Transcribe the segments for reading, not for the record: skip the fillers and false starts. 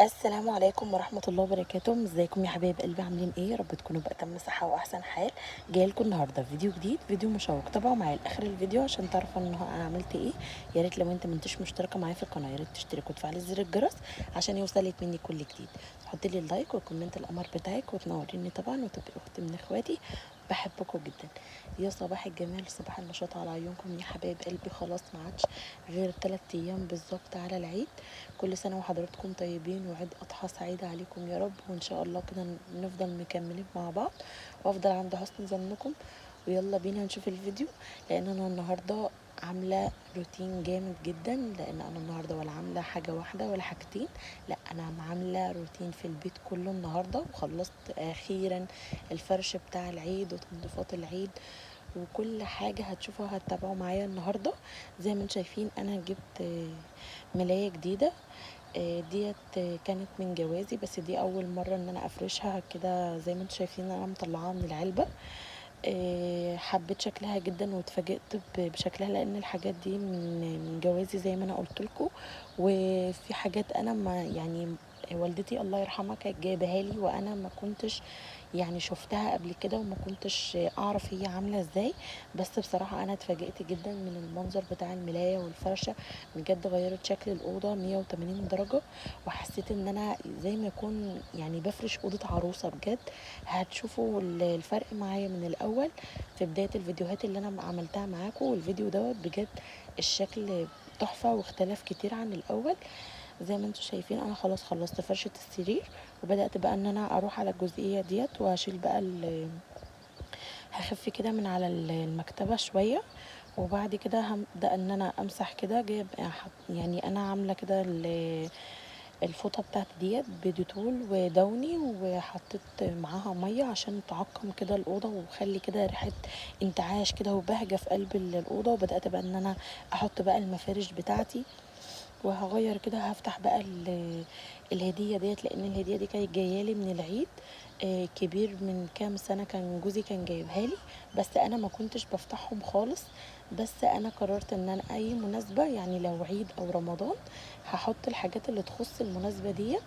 السلام عليكم ورحمة الله وبركاته. ازيكم يا حبايب قلبي؟ عاملين ايه؟ رب تكونوا بأتم صحة واحسن حال. جاي لكم النهارده فيديو جديد، فيديو مشوق. تابعوا معايا لاخر الفيديو عشان تعرفوا انا عملت ايه. يا ريت لو انت ما انتش مشتركه معايا في القناه، يا ريت تشترك وتفعلي زر الجرس عشان يوصلك مني كل جديد. تحطي لي اللايك وكومنت القمر بتاعك وتنوريني طبعا وتبقي اختي من اخواتي. بحبكم جدا. يا صباح الجمال، صباح النشاط على عيونكم يا حبايب قلبي. خلاص ما عادش غير 3 ايام بالظبط على العيد. كل سنة وحضراتكم طيبين وعيد أضحى سعيدة عليكم يا رب، وإن شاء الله كده نفضل مكملين مع بعض وأفضل عند حسن ظنكم. ويلا بينا نشوف الفيديو. لأن أنا النهاردة عاملة روتين جامد جدا، لأن أنا النهاردة ولا عاملة حاجة واحدة ولا حاجتين، لا أنا عاملة روتين في البيت كله النهاردة. وخلصت أخيرا الفرش بتاع العيد وتنظيفات العيد وكل حاجة هتشوفوها هتتابعوا معايا النهاردة. زي ما انتم شايفين أنا جبت ملاية جديدة. ديت كانت من جوازي، بس دي اول مره ان انا افرشها كده. زي ما انتم شايفين انا مطلعاها من العلبه. حبيت شكلها جدا واتفاجئت بشكلها، لان الحاجات دي من جوازي زي ما انا قلت لكم. وفي حاجات انا ما يعني والدتي الله يرحمها كانت جايبها لي وانا ما كنتش يعني شفتها قبل كده وما كنتش اعرف هي عامله ازاي. بس بصراحه انا اتفاجئت جدا من المنظر بتاع الملايه والفرشه. بجد غيرت شكل الاوضه 180 درجه، وحسيت ان انا زي ما يكون يعني بفرش اوضه عروسه بجد. هتشوفوا الفرق معايا من الاول في بدايه الفيديوهات اللي انا عملتها معاكم. والفيديو دوت بجد الشكل تحفه واختلف كتير عن الاول. زي ما انتم شايفين انا خلاص خلصت فرشه السرير، وبدات بقى ان انا اروح على الجزئيه ديت واشيل بقى هخف كده من على المكتبه شويه. وبعد كده هبدا ان انا امسح كده. جايب يعني انا عامله كده الفوطه بتاعتي ديت بديتول ودوني، وحطيت معاها ميه عشان تعقم كده الاوضه وخلي كده ريحه انتعاش كده وبهجه في قلب الاوضه. وبدات بقى ان انا احط بقى المفارش بتاعتي وهغير كده. هفتح بقى الهديه ديت، لان الهديه دي كانت جايالي من العيد. كبير من كام سنه كان جوزي كان جايبها لي، بس انا ما كنتش بفتحهم خالص. بس انا قررت ان انا اي مناسبه يعني لو عيد او رمضان هحط الحاجات اللي تخص المناسبه ديت.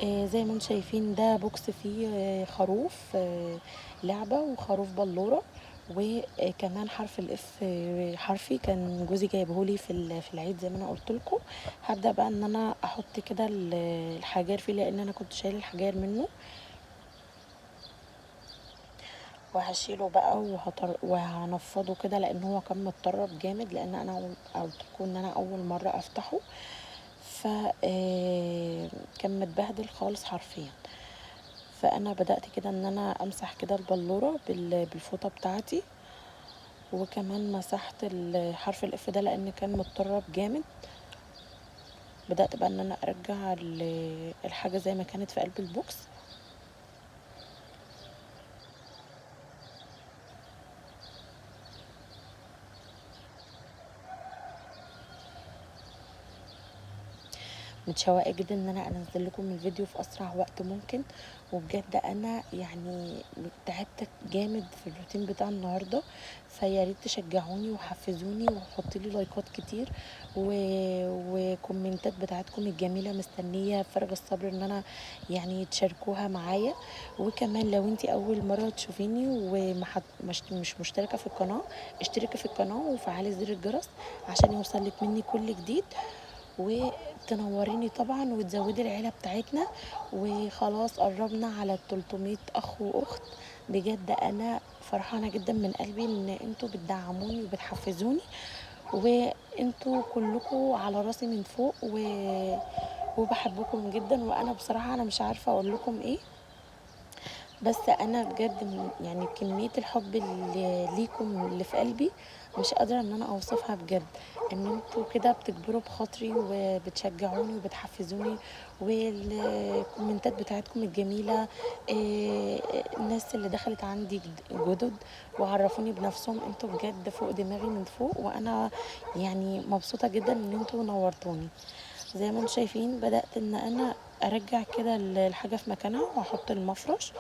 زي ما انتم شايفين ده بوكس فيه خروف لعبه وخروف بلوره، وكمان حرف الاف حرفي كان جوزي جايبهولي في العيد زي ما انا قلت لكم. هبدا بقى ان انا احط كده الحجار فيه، لان انا كنت شايله الحجار منه. وهشيله بقى وهنفضه كده، لان هو كان متطرب جامد، لان انا قلت لكم ان انا اول مره افتحه. ف كان متبهدل خالص حرفيا. فانا بدات كده ان انا امسح كده البلوره بالفوطه بتاعتي. وكمان مسحت حرف الاف ده لان كان متطرب جامد. بدات بقى ان انا ارجع الحاجه زي ما كانت في قلب البوكس. متشوقه جدا ان انا انزل لكم الفيديو في اسرع وقت ممكن. وبجد انا يعني تعبت جامد في الروتين بتاع النهارده. فيا ريت تشجعوني وحفزوني وحطوا لي لايكات كتير وكومنتات بتاعتكم الجميله. مستنيه بفارغ الصبر ان انا يعني تشاركوها معايا. وكمان لو انتي اول مره تشوفيني مش مشتركه في القناه، اشتركي في القناه وفعلي زر الجرس عشان يوصلك مني كل جديد. وتنوريني طبعا وتزودي العيله بتاعتنا. وخلاص قربنا على 300 اخ واخت. بجد انا فرحانه جدا من قلبي ان انتوا بتدعموني وبتحفزوني، وانتوا كلكم على راسي من فوق وبحبكم جدا. وانا بصراحه انا مش عارفه اقول لكم ايه. بس انا بجد يعني كميه الحب اللي ليكم اللي في قلبي مش قادره ان انا اوصفها بجد. ان انتوا كده بتجبروا بخاطري وبتشجعوني وبتحفزوني. والكومنتات بتاعتكم الجميله. الناس اللي دخلت عندي جدد وعرفوني بنفسهم، انتوا بجد فوق دماغي من فوق. وانا يعني مبسوطه جدا ان انتوا نورتوني. زي ما انتم شايفين بدأت ان انا ارجع كده الحاجة في مكانها واحط المفرش.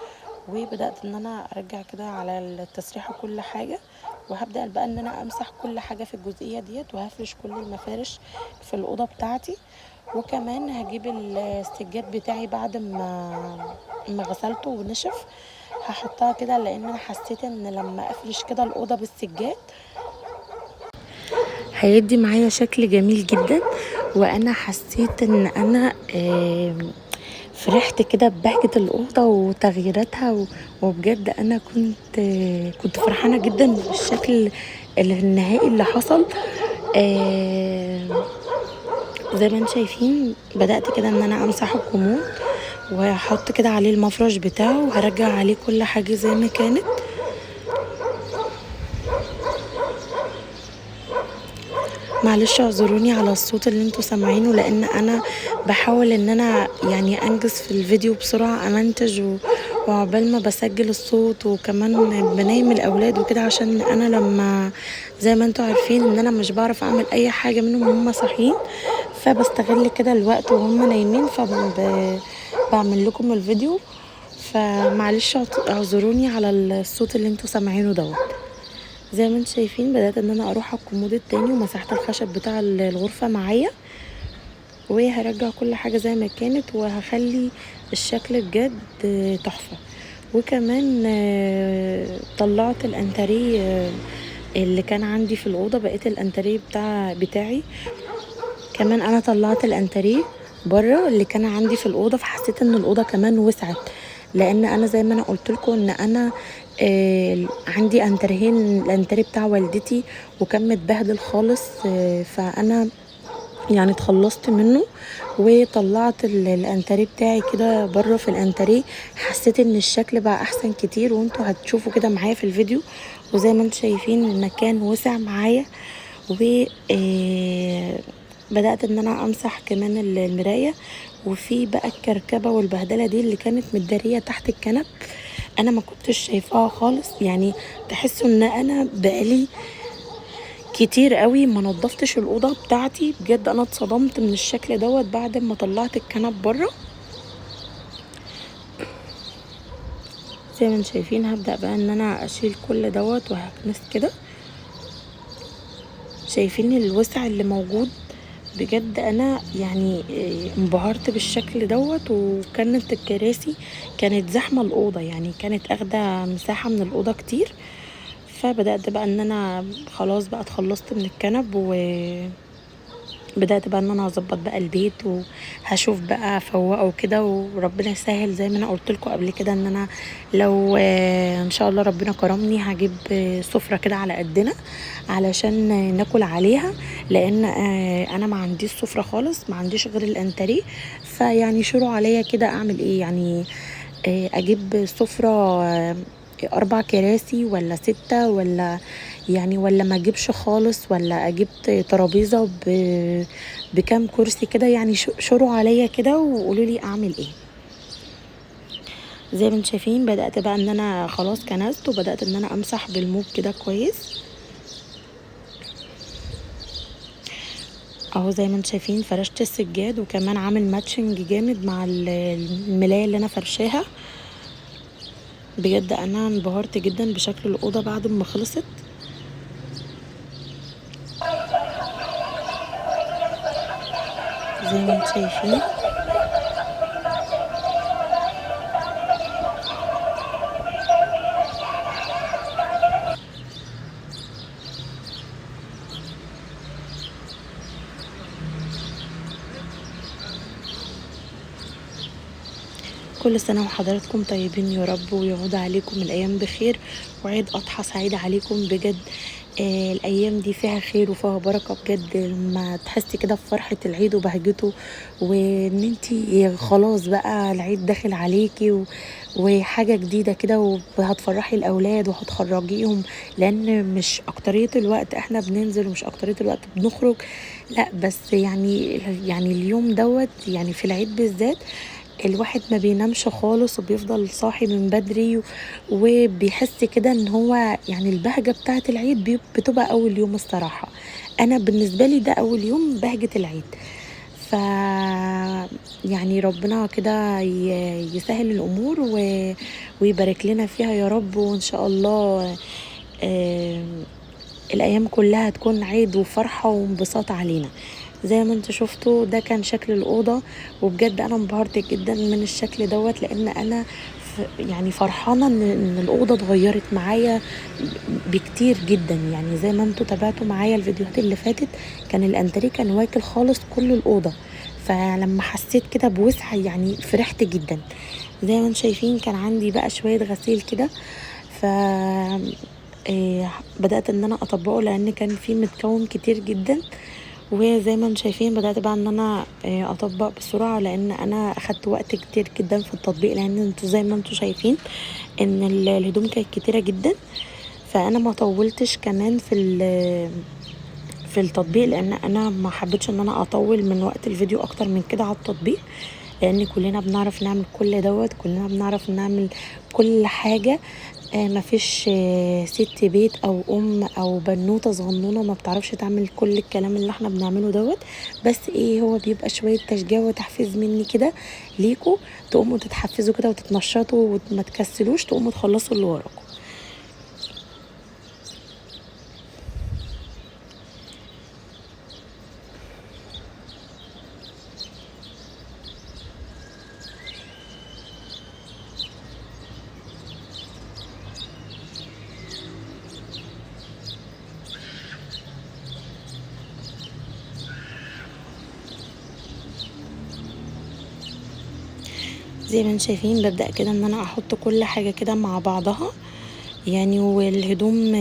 وبدأت ان انا ارجع كده على التسريحة كل حاجة. وهبدأ بقى ان انا امسح كل حاجة في الجزئية ديت وهفرش كل المفارش في الأوضة بتاعتي. وكمان هجيب السجاد بتاعي بعد ما غسلته ونشف، هحطها كده لان انا حسيت ان لما افرش كده الاوضه بالسجاد هيدي معايا شكل جميل جدا. وانا حسيت ان انا فرحت كده ببهجة الأوضة وتغييراتها وبجد أنا كنت فرحانة جدا بالشكل النهائي اللي حصل. زي ما انتم شايفين بدأت كده ان انا امسح الكومود وهحط كده عليه المفرش بتاعه وهرجع عليه كل حاجة زي ما كانت. معلش اعذروني على الصوت اللي انتوا سامعينه لان انا بحاول ان انا يعني انجز في الفيديو بسرعة امنتج وعقبال ما بسجل الصوت وكمان بنايم الاولاد وكده، عشان انا لما زي ما انتوا عارفين ان انا مش بعرف اعمل اي حاجة منهم وهم صاحيين، فبستغل كده الوقت وهم نايمين فبعمل لكم الفيديو. فمعلش اعذروني على الصوت اللي انتوا سامعينه دوت. زي ما انتم شايفين بدأت ان انا اروح على الكومود التاني ومسحت الخشب بتاع الغرفة معايا وهرجع كل حاجة زي ما كانت وهخلي الشكل بجد تحفة. وكمان طلعت الانتريه اللي كان عندي في الأوضة، بقيت الانتريه بتاعي كمان انا طلعت الانتريه بره اللي كان عندي في الأوضة، فحسيت ان الأوضة كمان وسعت لان انا زي ما انا قلت لكم ان انا عندي انترهين، الانتري بتاع والدتي وكان متبهدل خالص، فانا يعني اتخلصت منه وطلعت الانتري بتاعي كده بره في الانتري. حسيت ان الشكل بقى احسن كتير وانتوا هتشوفوا كده معايا في الفيديو. وزي ما انتوا شايفين المكان وسع معايا و بدأت ان انا امسح كمان المراية، وفي بقى الكركبة والبهدلة دي اللي كانت متدارية تحت الكنب انا ما كنتش شايفاها خالص. يعني تحسوا ان انا بقالي كتير قوي ما نضفتش الاوضه بتاعتي، بجد انا اتصدمت من الشكل دوت بعد ما طلعت الكنب بره. زي ما انتم شايفين هبدا بقى ان انا اشيل كل دوت وهكنس كده. شايفين الوسع اللي موجود؟ بجد انا يعني انبهرت بالشكل دوت. وكانت الكراسي كانت زحمه الاوضه، يعني كانت اخده مساحه من الاوضه كتير. فبدات بقى ان انا خلاص بقى اتخلصت من الكنب بدأت بقى ان انا اظبط بقى البيت وهشوف بقى افوقه وكده، وربنا يسهل زي ما انا قلت لكم قبل كده ان انا لو ان شاء الله ربنا كرمني هجيب سفرة كده على قدنا علشان ناكل عليها، لان انا ما عنديش سفرة خالص، ما عنديش غير الانتريه. فيعني شوروا عليا كده اعمل ايه يعني، اجيب سفرة 4 كراسي ولا 6 ولا ما اجيبش خالص، ولا اجيب ترابيزه بكام كرسي كده. يعني شوروا عليا كده وقولوا لي اعمل ايه. زي ما انتم شايفين بدات بقى ان انا خلاص كنست وبدات ان انا امسح بالموب كده كويس اهو. زي ما انتم شايفين فرشت السجاد وكمان عامل ماتشنج جامد مع الملايه اللي انا فرشاها. بجد انا انبهرت جدا بشكل الاوضه بعد ما خلصت. زي ما انتم شايفين كل سنة وحضراتكم طيبين يا رب، ويعود عليكم الأيام بخير وعيد أضحى سعيد عليكم بجد. الأيام دي فيها خير وفيها بركة بجد، لما تحسي كده بفرحة العيد وبهجته وان انتي خلاص بقى العيد داخل عليكي وحاجة جديدة كده وهتفرحي الأولاد وهتخرجيهم، لأن مش أكترية الوقت احنا بننزل ومش أكترية الوقت بنخرج، لا بس يعني اليوم دوت يعني في العيد بالذات الواحد ما بينامش خالص وبيفضل صاحي من بدري وبيحس كده ان هو يعني البهجة بتاعة العيد بتبقى اول يوم الصراحة. انا بالنسبة لي ده اول يوم بهجة العيد. ف يعني ربنا كده يسهل الامور ويبارك لنا فيها يا رب، وان شاء الله الايام كلها تكون عيد وفرحة وانبساط علينا. زي ما انتوا شفتوا ده كان شكل الاوضه، وبجد انا انبهرت جدا من الشكل دوت، لان انا يعني فرحانه ان الاوضه اتغيرت معايا بكتير جدا. يعني زي ما انتوا تابعتوا معايا الفيديوهات اللي فاتت، كان الانتريه كان واكل خالص كل الاوضه، فلما حسيت كده بوسع يعني فرحت جدا. زي ما انتم شايفين كان عندي بقى شويه غسيل كده، ف بدأت ان انا اطبقه لان كان فيه متكون كتير جدا. وزي ما انتم شايفين بدأت بقى ان انا اطبق بسرعة، لان انا اخدت وقت كتير جدا في التطبيق، لان انتوا زي ما انتوا شايفين ان الهدوم كانت كتيرة جدا. فانا ما طولتش كمان في التطبيق، لان انا ما حبيتش ان انا اطول من وقت الفيديو اكتر من كده على التطبيق، لان كلنا بنعرف نعمل كل دوت، كلنا بنعرف نعمل كل حاجة. مفيش ست بيت او ام او بنوته صغنونه ما بتعرفش تعمل كل الكلام اللي احنا بنعمله دوت. بس ايه، هو بيبقى شويه تشجيع وتحفيز مني كده ليكوا، تقوموا تتحفزوا كده وتتنشطوا وما تكسلوش، تقوموا تخلصوا اللي وراكم. زي ما انتم شايفين ببدأ كده ان انا احط كل حاجة كده مع بعضها، يعني والهدوم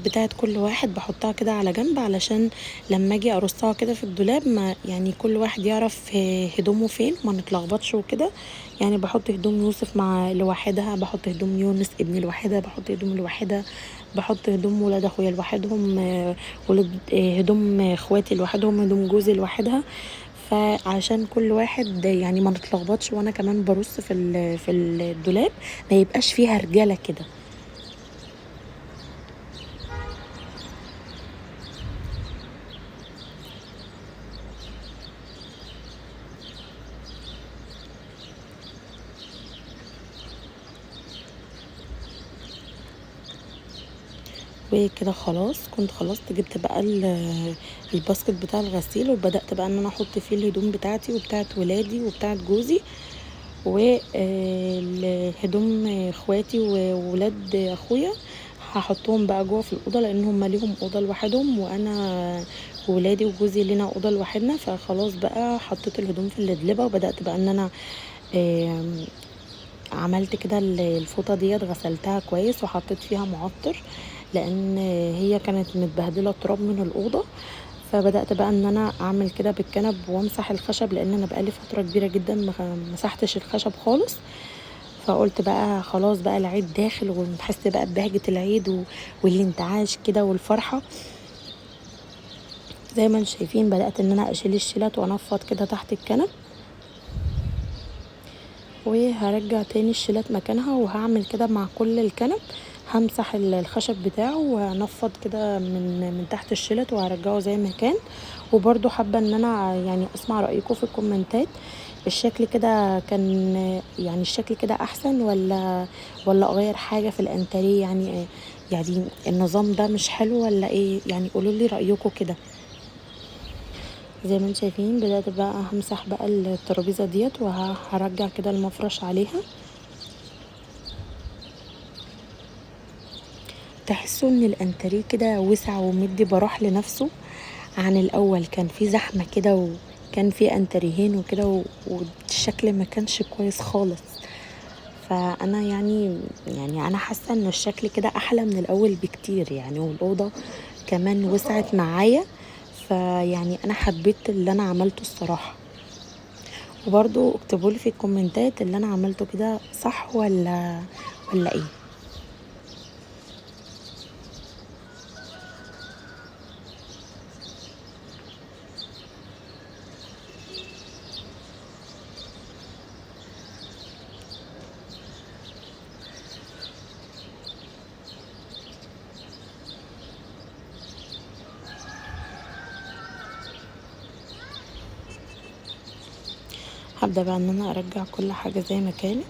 بتاعت كل واحد بحطها كده على جنب، علشان لما اجي ارصها كده في الدولاب ما يعني كل واحد يعرف هدومه فين وما نتلخبطش وكده. يعني بحط هدوم يوسف مع لوحدها، بحط هدوم يونس ابني لوحدها، بحط هدوم لوحدها، بحط هدوم ولاد اخويا لوحدهم، ولد هدوم اخواتي لوحدهم، هدوم جوزي لوحدها. فعشان كل واحد يعني ما نتلخبطش، وانا كمان برص في الدولاب ما يبقاش فيها رجاله كده. وكده خلاص كنت خلصت، جبت بقى الباسكت بتاع الغسيل، وبدأت بقى ان انا احط فيه الهدوم بتاعتي وبتاعت ولادي وبتاعت جوزي وهدوم اخواتي وولاد اخويا. هحطهم بقى جوه في الاوضه، لان هم ليهم اوضه لوحدهم، وانا وولادي وجوزي لينا اوضه لوحدنا. فخلاص بقى حطيت الهدوم في الدلبه، وبدات بقى ان انا آم، عملت كده الفوطه ديت، غسلتها كويس وحطيت فيها معطر، لان هي كانت متبهدله تراب من الاوضه. فبدات بقى ان انا اعمل كده بالكنب وامسح الخشب، لان انا بقالي فتره كبيره جدا ما مسحتش الخشب خالص. فقلت بقى خلاص بقى العيد داخل، ونحس بقى ببهجه العيد والانتعاش كده والفرحه. زي ما انتم شايفين بدات ان انا اشيل الشيلات وانفض كده تحت الكنب، وهرجع تاني الشيلات مكانها، وهعمل كده مع كل الكنب. همسح الخشب بتاعه وهنفض كده من تحت الشيلت وهرجعه زي ما كان. وبرضو حابة ان انا يعني اسمع رأيكم في الكومنتات، الشكل كده كان يعني الشكل كده احسن ولا اغير حاجة في الانتريه؟ يعني النظام ده مش حلو ولا ايه؟ يعني قولوا لي رأيكم كده. زي ما انتم شايفين بدأت بقى همسح بقى الترابيزة ديت، وهرجع كده المفرش عليها. تحسوا ان الانتريه كده وسع ومدي براح لنفسه عن الاول، كان في زحمه كده وكان في انتريهين وكده والشكل ما كانش كويس خالص. فانا يعني انا حاسه ان الشكل كده احلى من الاول بكتير يعني، والاوضه كمان وسعت معايا. فيعني انا حبيت اللي انا عملته الصراحه. وبرضو اكتبوا لي في الكومنتات اللي انا عملته كده صح ولا ايه. هبدأ بقى ان انا ارجع كل حاجة زي ما كانت.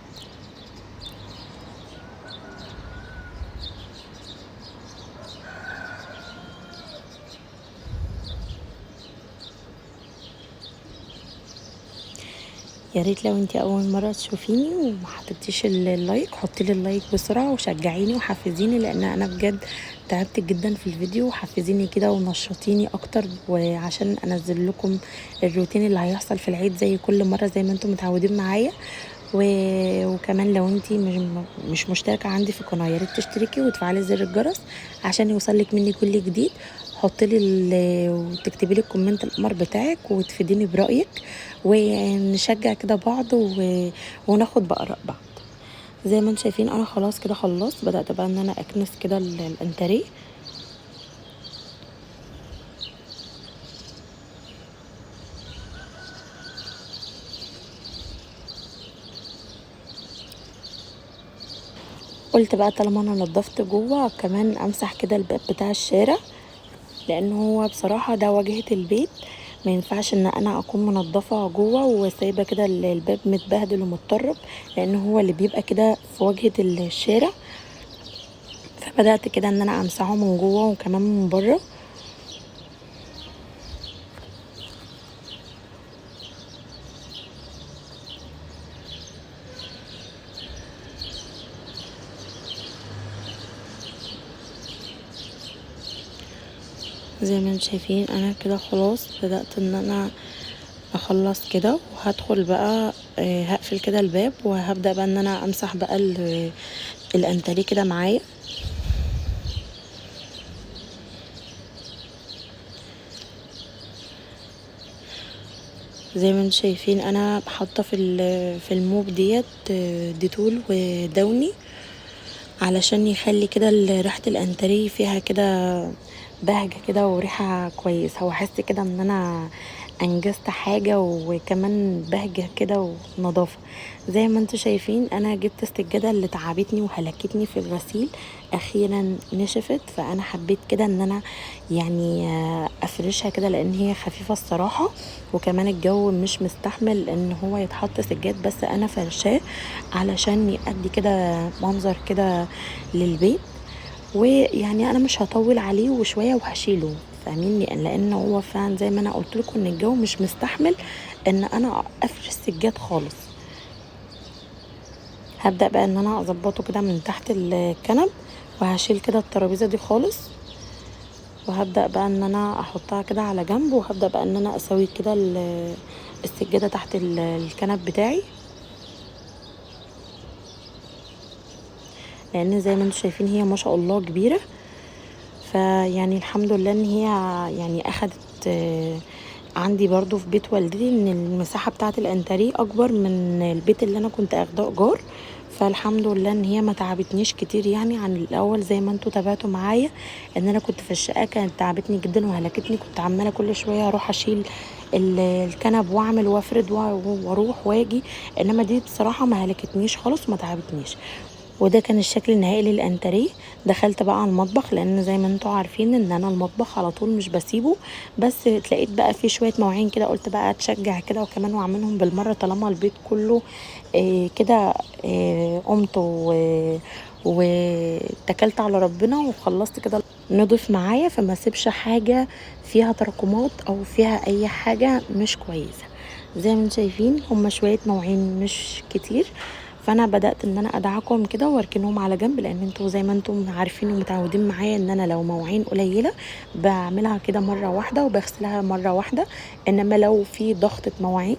يا ريت لو انتي اول مره تشوفيني وما حطيتيش اللايك، حطي لي اللايك بسرعه وشجعيني وحفزيني، لان انا بجد تعبت جدا في الفيديو. وحفزيني كده ونشطيني اكتر، وعشان انزل لكم الروتين اللي هيحصل في العيد زي كل مره زي ما انتم متعودين معايا. وكمان لو انتي مش مشتركه عندي في القناه، يا ريت تشتركي وتفعلي زر الجرس عشان يوصلك مني كل جديد. حطي لي وتكتبي لي الكومنت الامر بتاعك وتفيديني برايك، ونشجع كده بعض وناخد باراء بعض. زي ما انتم شايفين انا خلاص كده خلصت، بدات بقى ان انا اكنس كده الانتريه. قلت بقى طالما انا نضفت جوه كمان امسح كده الباب بتاع الشارع، لان هو بصراحه ده واجهه البيت. ما ينفعش ان انا اكون منضفه جوه وسايبه كده الباب متبهدل ومتطرب، لان هو اللي بيبقى كده في واجهه الشارع. فبدات كده ان انا امسحه من جوه وكمان من بره. زي ما انتم شايفين انا كده خلاص بدات ان انا اخلص كده، وهدخل بقى هقفل كده الباب، وهبدا بقى ان انا امسح بقى الانتريه كده معايا. زي ما انتم شايفين انا حاطه في الموب ديت ديتول ودوني، علشان يخلي كده ريحه الانتريه فيها كده بهجه كده وريحه كويسه، واحس كده ان انا انجزت حاجه، وكمان بهجه كده ونظافه. زي ما انتم شايفين انا جبت السجاده اللي تعبتني وهلكتني في الغسيل اخيرا نشفت، فانا حبيت كده ان انا يعني افرشها كده لان هي خفيفه الصراحه، وكمان الجو مش مستحمل ان هو يتحط سجاد، بس انا فرشاه علشان يأدي كده منظر كده للبيت. ويعني انا مش هطول عليه وشويه وهشيله، فاهميني؟ لان هو فعلا زي ما انا قلت لكم ان الجو مش مستحمل ان انا افرش سجاد خالص. هبدا بقى ان انا اظبطه كده من تحت الكنب، وهشيل كده الترابيزه دي خالص، وهبدا بقى ان انا احطها كده على جنب، وهبدا بقى ان انا اسوي كده السجاده تحت الكنب بتاعي، لان زي ما انتم شايفين هي ما شاء الله كبيره. فيعني الحمد لله ان هي يعني اخدت عندي برضو في بيت والدتي ان المساحة بتاعة الانتريه اكبر من البيت اللي انا كنت اخداه ايجار. فالحمد لله ان هي ما تعبتنيش كتير يعني عن الاول، زي ما انتوا تابعتوا معايا ان انا كنت في الشقه كانت تعبتني جدا وهلكتني، كنت عماله كل شويه اروح اشيل الكنب واعمل وافرد واروح واجي. انما دي بصراحه ما هلكتنيش خالص وما تعبتنيش. وده كان الشكل النهائي للانتريه. دخلت بقى على المطبخ، لان زي ما انتوا عارفين ان انا المطبخ على طول مش بسيبه، بس تلاقيت بقى في شويه مواعين كده، قلت بقى اتشجع كده وكمان واعملهم بالمره طالما البيت كله كده. قمت واتكلت على ربنا وخلصت كده نضف معايا، فما سيبش حاجه فيها تراكمات او فيها اي حاجه مش كويسه. زي ما انتم شايفين هما شويه مواعين مش كتير، فانا بدات ان انا ادعكم كده واركنهم على جنب، لان انتوا زي ما انتم عارفين ومتعودين معايا ان انا لو مواعين قليله بعملها كده مره واحده وبغسلها مره واحده. انما لو في ضغطه مواعين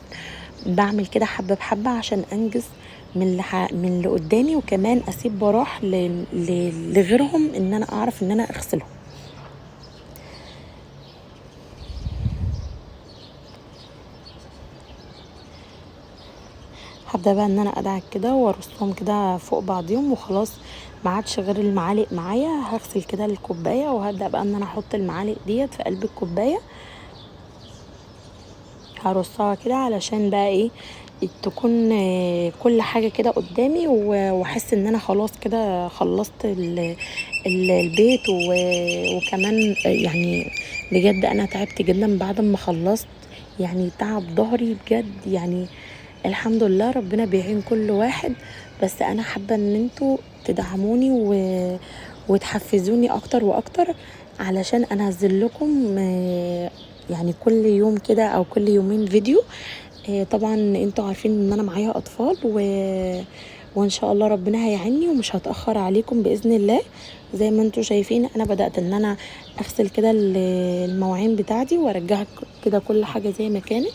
بعمل كده حبه بحبه عشان انجز من اللي قدامي، وكمان اسيب براح لغيرهم ان انا اعرف ان انا اغسلهم. هبدا بقى ان انا ادعك كده وارصهم كده فوق بعضيهم وخلاص. ما عادش غير المعالق معايا، هغسل كده الكوبايه وهبدا بقى ان انا احط المعالق ديت في قلب الكوبايه، هرصها كده علشان بقى ايه تكون كل حاجه كده قدامي، واحس ان انا خلاص كده خلصت البيت وكمان يعني بجد انا تعبت جدا بعد ما خلصت، يعني تعب ظهري بجد يعني. الحمد لله ربنا بيعين كل واحد، بس انا حابه ان انتوا تدعموني وتحفزوني اكتر واكتر علشان انزل لكم يعني كل يوم كده او كل يومين فيديو طبعا انتوا عارفين ان انا معايا اطفال وان شاء الله ربنا هيعني ومش هتاخر عليكم باذن الله. زي ما انتوا شايفين انا بدات ان انا اغسل كده المواعين بتاعتي وارجع كده كل حاجه زي ما كانت.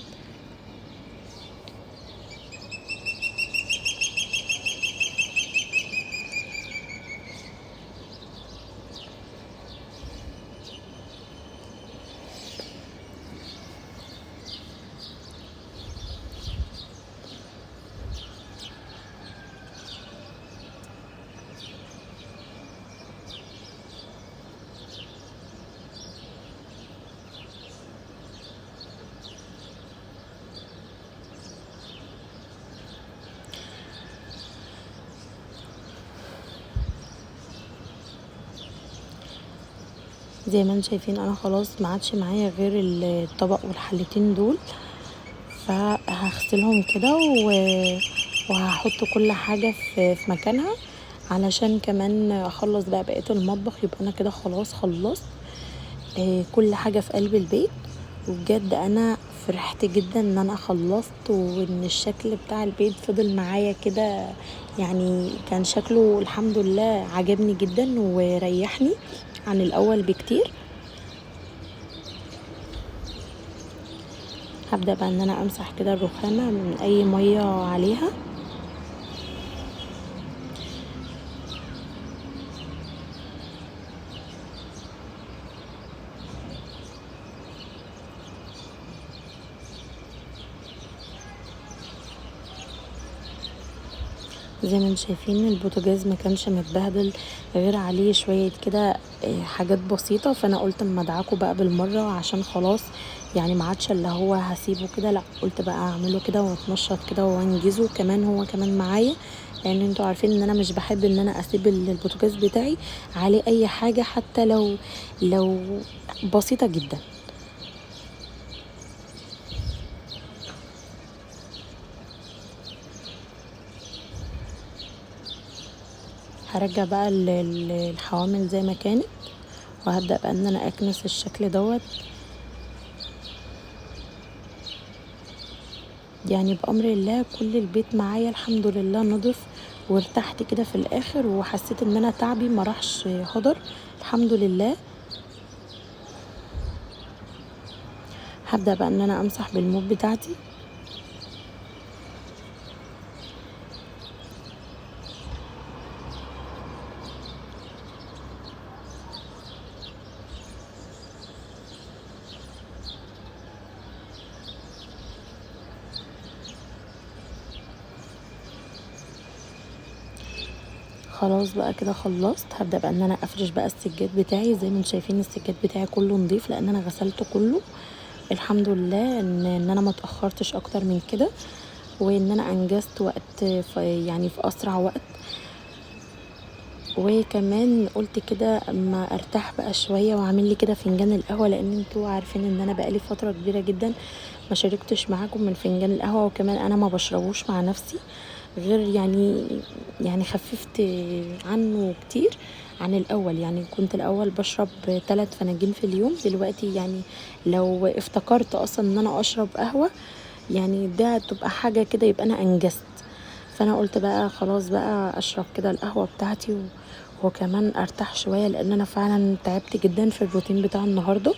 زي ما انتم شايفين انا خلاص ما عادش معايا غير الطبق والحلتين دول، فهغسلهم كده وهحط كل حاجة في مكانها علشان كمان اخلص بقى بقية المطبخ. يبقى انا كده خلاص خلصت كل حاجة في قلب البيت. وبجد انا فرحت جدا ان انا خلصت وان الشكل بتاع البيت فضل معايا كده، يعني كان شكله الحمد لله عجبني جدا وريحني عن الاول بكتير. هبدأ بقى ان انا امسح كده الرخامة من اي مية عليها. زي ما انتم شايفين البوتاجاز ما كانش متبهدل غير عليه شوية كده حاجات بسيطة، فانا قلت اما ادعكه بقى بالمرة عشان خلاص يعني ما عادش اللي هو هسيبه كده، لا قلت بقى اعمله كده واتنشط كده وانجزه كمان هو كمان معايا. لان انتوا عارفين ان انا مش بحب ان انا اسيب البوتاجاز بتاعي عليه اي حاجة حتى لو بسيطة جدا. هرجع بقى الحوامل زي ما كانت وهبدأ بقى ان انا اكنس الشكل دوت. يعني بأمر الله كل البيت معايا الحمد لله نضف وارتحت كده في الاخر وحسيت ان انا تعبي ما راحش هدر الحمد لله. هبدأ بقى ان انا امسح بالموب بتاعتي. خلاص بقى كده خلصت. هبدأ بقى ان انا افرش بقى السجاد بتاعي. زي ما انتم شايفين السجاد بتاعي كله نضيف لان انا غسلته كله الحمد لله. ان انا ما اتأخرتش اكتر من كده وان انا انجزت وقت يعني في اسرع وقت. وكمان قلت كده اما ارتاح بقى شويه واعمل لي كده فنجان القهوه، لان انتوا عارفين ان انا بقالي فتره كبيره جدا ما شاركتش معاكم من فنجان القهوه، وكمان انا ما بشربوش مع نفسي غير يعني خففت عنه كتير عن الاول. يعني كنت الاول بشرب 3 فناجين في اليوم، دلوقتي يعني لو افتكرت اصلا ان انا اشرب قهوه يعني ده تبقى حاجه كده يبقى انا انجزت. فانا قلت بقى خلاص بقى اشرب كده القهوه بتاعتي وكمان ارتاح شويه لان انا فعلا تعبت جدا في الروتين بتاع النهارده.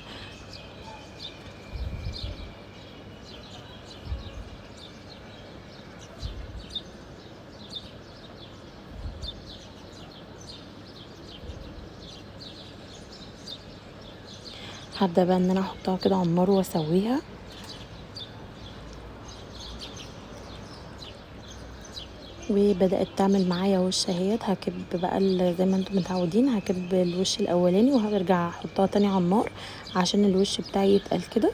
هبدا بقى ان انا احطها كده على النار واسويها. وبدات تعمل معايا وش اهيت. هكب بقى زي ما انتم متعودين هكب الوش الاولاني وهرجع احطها تاني على النار عشان الوش بتاعي يتقل كده.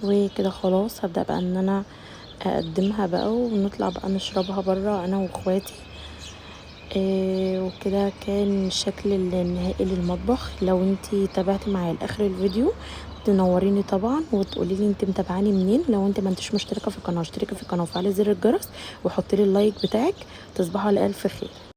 وكده خلاص هبدا بقى ان انا اقدمها بقى ونطلع بقى نشربها بره انا واخواتي. وكده كان الشكل النهائي للمطبخ. لو انتي تابعتي معايا لاخر الفيديو تنوريني طبعا وتقولي لي انت متابعاني منين. لو انت ما انتش مشتركه في القناه اشتركي في القناه وفعلي زر الجرس وحطي لي اللايك بتاعك. تصبحوا على الف خير.